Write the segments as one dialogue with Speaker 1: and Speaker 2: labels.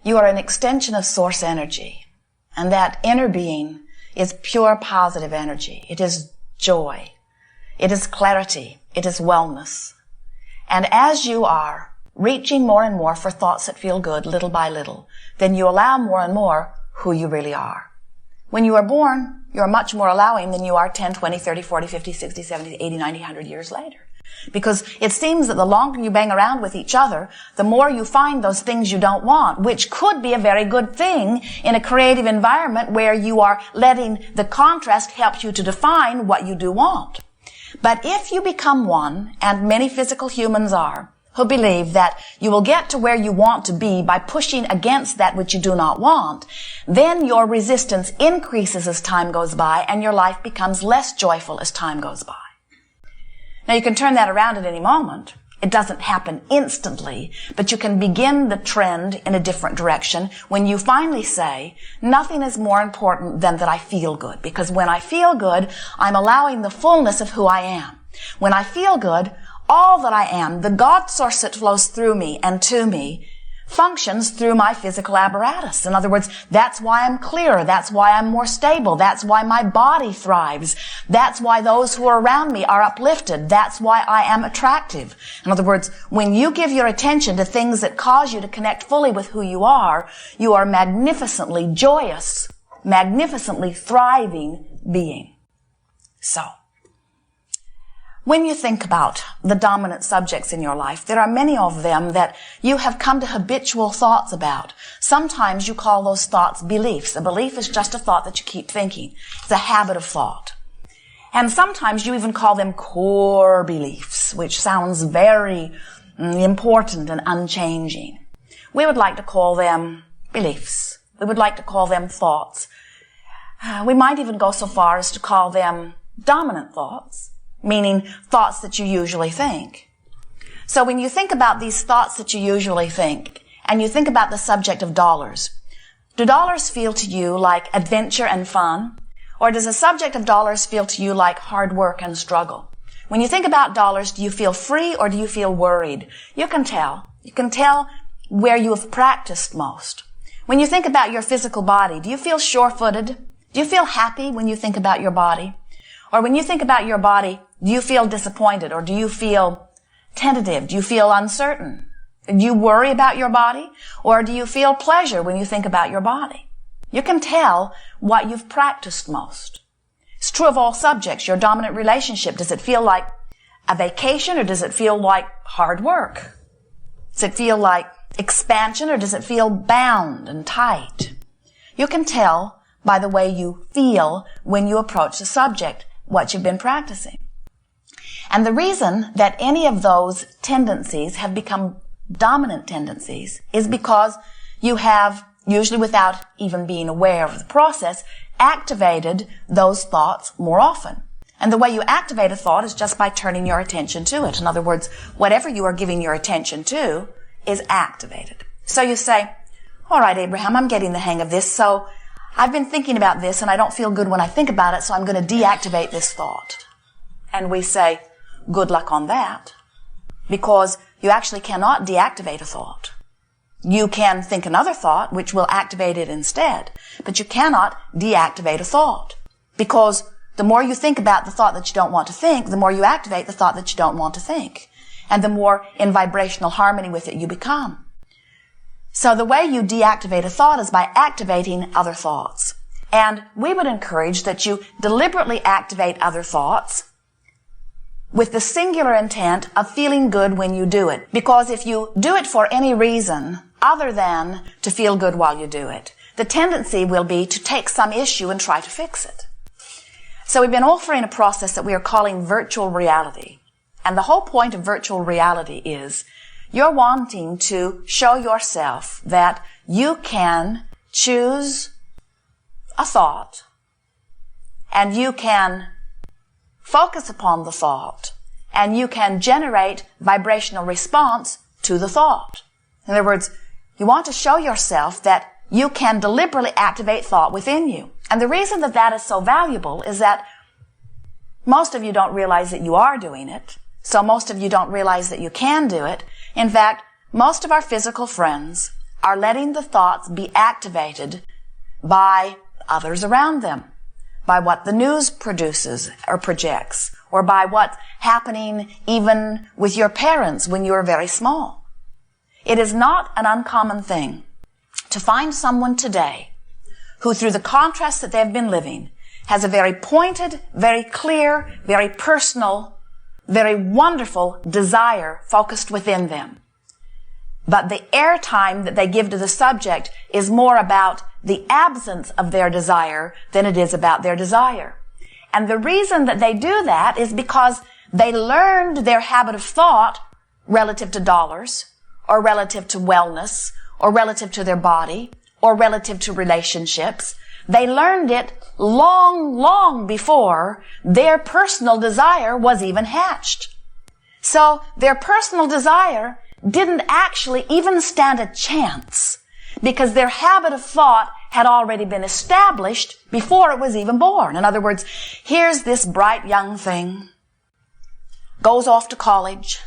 Speaker 1: You are an extension of source energy. And that inner being is pure positive energy. It is joy. It is clarity. It is wellness. And as you are reaching more and more for thoughts that feel good little by little, then you allow more and more who you really are. When you are born, you are much more allowing than you are 10, 20, 30, 40, 50, 60, 70, 80, 90, 100 years later. Because it seems that the longer you bang around with each other, the more you find those things you don't want, which could be a very good thing in a creative environment where you are letting the contrast help you to define what you do want. But if you become one, and many physical humans are, who believe that you will get to where you want to be by pushing against that which you do not want, then your resistance increases as time goes by and your life becomes less joyful as time goes by. Now you can turn that around at any moment. It doesn't happen instantly, but you can begin the trend in a different direction when you finally say, nothing is more important than that I feel good, because when I feel good, I'm allowing the fullness of who I am. When I feel good, all that I am, the God source that flows through me and to me, functions through my physical apparatus. In other words, that's why I'm clearer. That's why I'm more stable. That's why my body thrives. That's why those who are around me are uplifted. That's why I am attractive. In other words, when you give your attention to things that cause you to connect fully with who you are magnificently joyous, magnificently thriving being. So, when you think about the dominant subjects in your life, there are many of them that you have come to habitual thoughts about. Sometimes you call those thoughts beliefs. A belief is just a thought that you keep thinking. It's a habit of thought. And sometimes you even call them core beliefs, which sounds very important and unchanging. We would like to call them beliefs. We would like to call them thoughts. We might even go so far as to call them dominant thoughts, meaning thoughts that you usually think. So when you think about these thoughts that you usually think, and you think about the subject of dollars, do dollars feel to you like adventure and fun? Or does the subject of dollars feel to you like hard work and struggle? When you think about dollars, do you feel free or do you feel worried? You can tell. You can tell where you have practiced most. When you think about your physical body, do you feel sure-footed? Do you feel happy when you think about your body? Or when you think about your body, do you feel disappointed or do you feel tentative? Do you feel uncertain? Do you worry about your body or do you feel pleasure when you think about your body? You can tell what you've practiced most. It's true of all subjects. Your dominant relationship, does it feel like a vacation or does it feel like hard work? Does it feel like expansion or does it feel bound and tight? You can tell by the way you feel when you approach the subject what you've been practicing. And the reason that any of those tendencies have become dominant tendencies is because you have, usually without even being aware of the process, activated those thoughts more often. And the way you activate a thought is just by turning your attention to it. In other words, whatever you are giving your attention to is activated. So you say, all right, Abraham, I'm getting the hang of this, so I've been thinking about this and I don't feel good when I think about it, so I'm going to deactivate this thought. And we say, good luck on that, because you actually cannot deactivate a thought. You can think another thought, which will activate it instead, but you cannot deactivate a thought, because the more you think about the thought that you don't want to think, the more you activate the thought that you don't want to think, and the more in vibrational harmony with it you become. So the way you deactivate a thought is by activating other thoughts. And we would encourage that you deliberately activate other thoughts with the singular intent of feeling good when you do it. Because if you do it for any reason other than to feel good while you do it, the tendency will be to take some issue and try to fix it. So we've been offering a process that we are calling virtual reality. And the whole point of virtual reality is you're wanting to show yourself that you can choose a thought and you can focus upon the thought and you can generate vibrational response to the thought. In other words, you want to show yourself that you can deliberately activate thought within you. And the reason that that is so valuable is that most of you don't realize that you are doing it. So most of you don't realize that you can do it. In fact, most of our physical friends are letting the thoughts be activated by others around them, by what the news produces or projects, or by what's happening even with your parents when you were very small. It is not an uncommon thing to find someone today who, through the contrast that they've been living, has a very pointed, very clear, very personal, very wonderful desire focused within them. But the airtime that they give to the subject is more about the absence of their desire than it is about their desire. And the reason that they do that is because they learned their habit of thought relative to dollars, or relative to wellness, or relative to their body, or relative to relationships. They learned it long, long before their personal desire was even hatched. So their personal desire didn't actually even stand a chance because their habit of thought had already been established before it was even born. In other words, here's this bright young thing, goes off to college,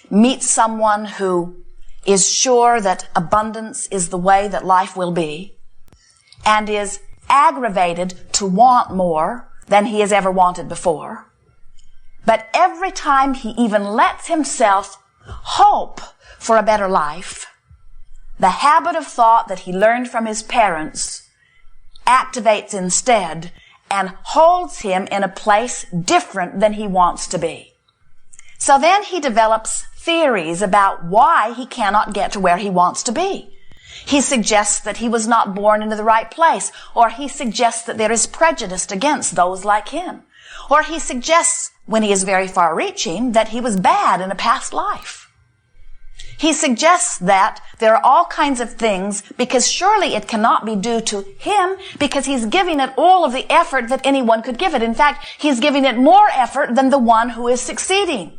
Speaker 1: meets someone who is sure that abundance is the way that life will be, and is aggravated to want more than he has ever wanted before. But every time he even lets himself hope for a better life, the habit of thought that he learned from his parents activates instead and holds him in a place different than he wants to be. So then he develops theories about why he cannot get to where he wants to be. He suggests that he was not born into the right place, or he suggests that there is prejudice against those like him, or he suggests, when he is very far-reaching, that he was bad in a past life. He suggests that there are all kinds of things because surely it cannot be due to him because he's giving it all of the effort that anyone could give it. In fact, he's giving it more effort than the one who is succeeding.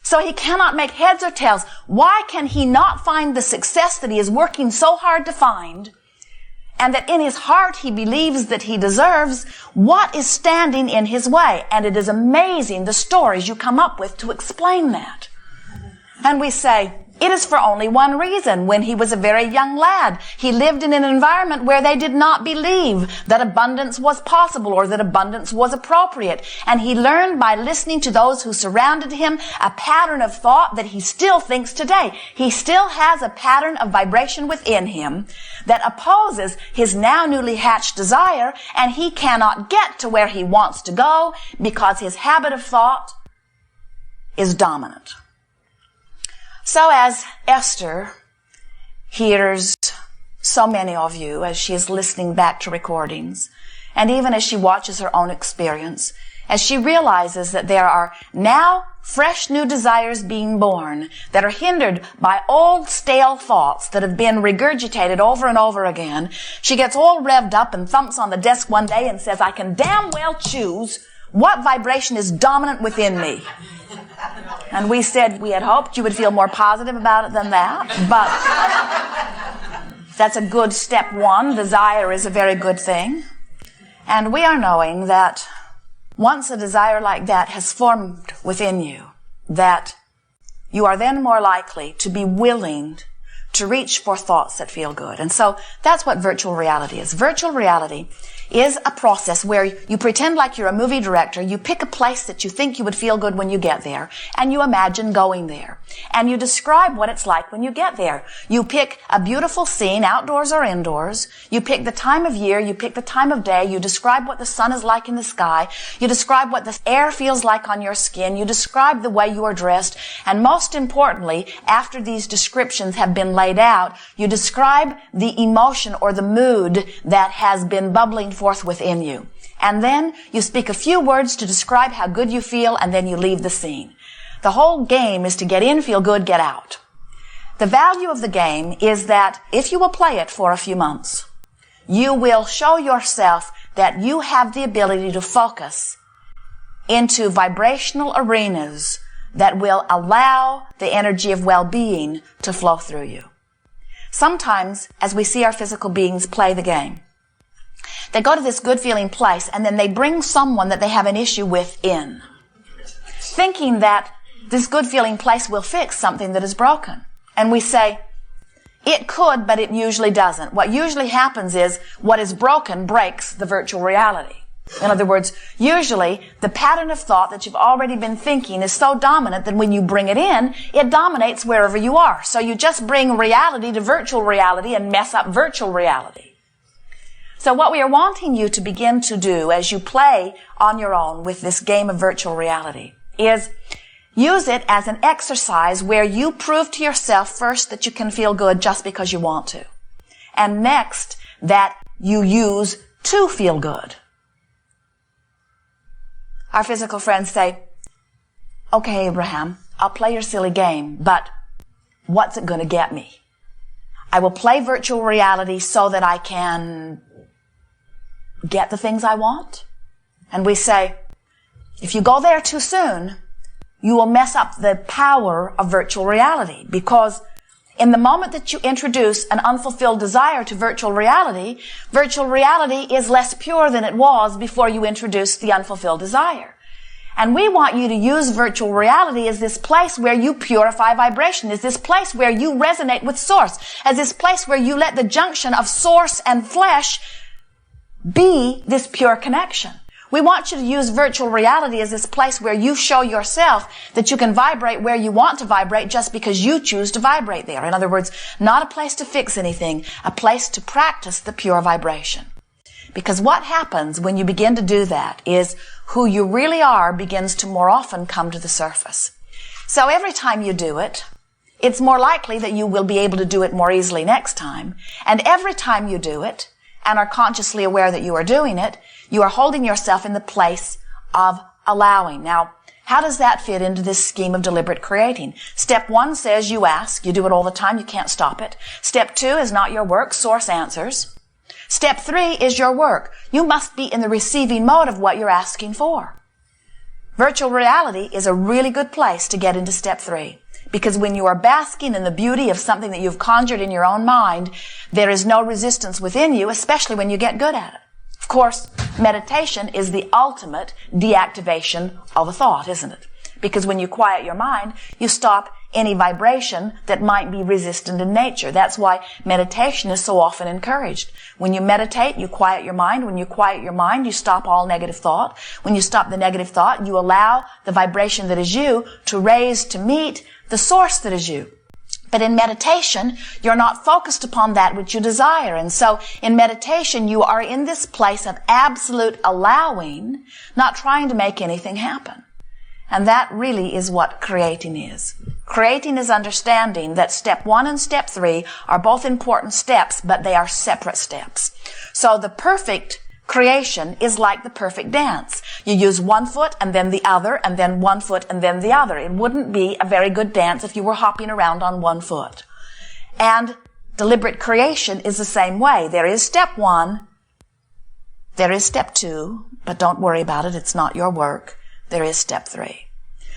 Speaker 1: So he cannot make heads or tails. Why can he not find the success that he is working so hard to find, and that in his heart he believes that he deserves? What is standing in his way? And it is amazing the stories you come up with to explain that. And we say, it is for only one reason. When he was a very young lad, he lived in an environment where they did not believe that abundance was possible or that abundance was appropriate. And he learned by listening to those who surrounded him a pattern of thought that he still thinks today. He still has a pattern of vibration within him that opposes his now newly hatched desire, and he cannot get to where he wants to go because his habit of thought is dominant. So as Esther hears so many of you as she is listening back to recordings, and even as she watches her own experience, as she realizes that there are now fresh new desires being born that are hindered by old stale thoughts that have been regurgitated over and over again, she gets all revved up and thumps on the desk one day and says, I can damn well choose what vibration is dominant within me. And we said we had hoped you would feel more positive about it than that, but that's a good step one. Desire is a very good thing. And we are knowing that once a desire like that has formed within you, that you are then more likely to be willing to reach for thoughts that feel good. And so that's what virtual reality is. Virtual reality is a process where you pretend like you're a movie director, you pick a place that you think you would feel good when you get there, and you imagine going there. And you describe what it's like when you get there. You pick a beautiful scene, outdoors or indoors. You pick the time of year, you pick the time of day, you describe what the sun is like in the sky, you describe what the air feels like on your skin, you describe the way you are dressed, and most importantly, after these descriptions have been laid out, you describe the emotion or the mood that has been bubbling forth within you. And then you speak a few words to describe how good you feel, and then you leave the scene. The whole game is to get in, feel good, get out. The value of the game is that if you will play it for a few months, you will show yourself that you have the ability to focus into vibrational arenas that will allow the energy of well-being to flow through you. Sometimes, as we see our physical beings play the game, they go to this good-feeling place, and then they bring someone that they have an issue with in, thinking that this good-feeling place will fix something that is broken. And we say, It could, but it usually doesn't. What usually happens is what is broken breaks the virtual reality. In other words, usually the pattern of thought that you've already been thinking is so dominant that when you bring it in, it dominates wherever you are. So you just bring reality to virtual reality and mess up virtual reality. So what we are wanting you to begin to do as you play on your own with this game of virtual reality is use it as an exercise where you prove to yourself first that you can feel good just because you want to. And next, that you use to feel good. Our physical friends say, okay, Abraham, I'll play your silly game, but what's it going to get me? I will play virtual reality so that I can get the things I want. And we say, if you go there too soon, you will mess up the power of virtual reality, because in the moment that you introduce an unfulfilled desire to virtual reality is less pure than it was before you introduced the unfulfilled desire. And we want you to use virtual reality as this place where you purify vibration, as this place where you resonate with source, as this place where you let the junction of source and flesh be this pure connection. We want you to use virtual reality as this place where you show yourself that you can vibrate where you want to vibrate just because you choose to vibrate there. In other words, not a place to fix anything, a place to practice the pure vibration. Because what happens when you begin to do that is who you really are begins to more often come to the surface. So every time you do it, it's more likely that you will be able to do it more easily next time. And every time you do it, and are consciously aware that you are doing it, you are holding yourself in the place of allowing. Now, how does that fit into this scheme of deliberate creating? Step 1 says you ask. You do it all the time. You can't stop it. Step 2 is not your work. Source answers. Step 3 is your work. You must be in the receiving mode of what you're asking for. Virtual reality is a really good place to get into step 3. Because when you are basking in the beauty of something that you've conjured in your own mind, there is no resistance within you, especially when you get good at it. Of course, meditation is the ultimate deactivation of a thought, isn't it? Because when you quiet your mind, you stop any vibration that might be resistant in nature. That's why meditation is so often encouraged. When you meditate, you quiet your mind. When you quiet your mind, you stop all negative thought. When you stop the negative thought, you allow the vibration that is you to raise to meet the source that is you. But in meditation, you're not focused upon that which you desire. And so in meditation, you are in this place of absolute allowing, not trying to make anything happen. And that really is what creating is. Creating is understanding that step 1 and step 3 are both important steps, but they are separate steps. So the perfect creation is like the perfect dance. You use one foot and then the other, and then one foot and then the other. It wouldn't be a very good dance if you were hopping around on one foot. And deliberate creation is the same way. There is step 1, there is step 2, but don't worry about it, it's not your work. There is step 3.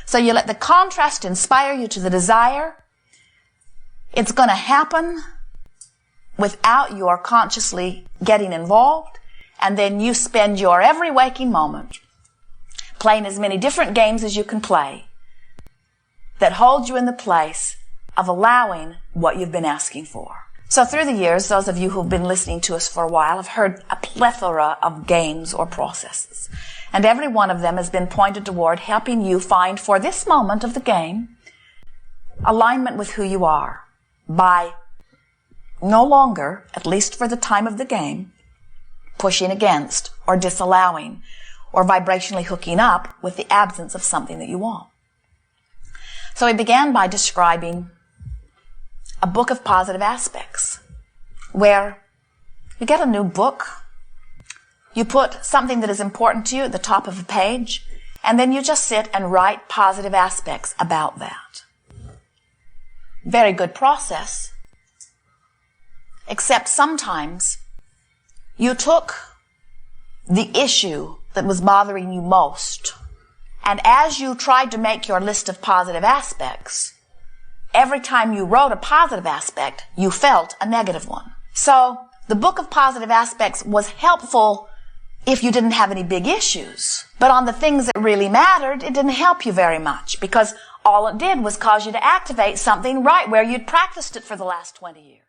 Speaker 1: So you let the contrast inspire you to the desire. It's going to happen without your consciously getting involved. And then you spend your every waking moment playing as many different games as you can play that hold you in the place of allowing what you've been asking for. So through the years, those of you who've been listening to us for a while have heard a plethora of games or processes. And every one of them has been pointed toward helping you find, for this moment of the game, alignment with who you are by no longer, at least for the time of the game, pushing against or disallowing or vibrationally hooking up with the absence of something that you want. So we began by describing a book of positive aspects where you get a new book, you put something that is important to you at the top of a page, and then you just sit and write positive aspects about that. Very good process, except sometimes you took the issue that was bothering you most, and as you tried to make your list of positive aspects, every time you wrote a positive aspect, you felt a negative one. So the book of positive aspects was helpful if you didn't have any big issues. But on the things that really mattered, it didn't help you very much, because all it did was cause you to activate something right where you'd practiced it for the last 20 years.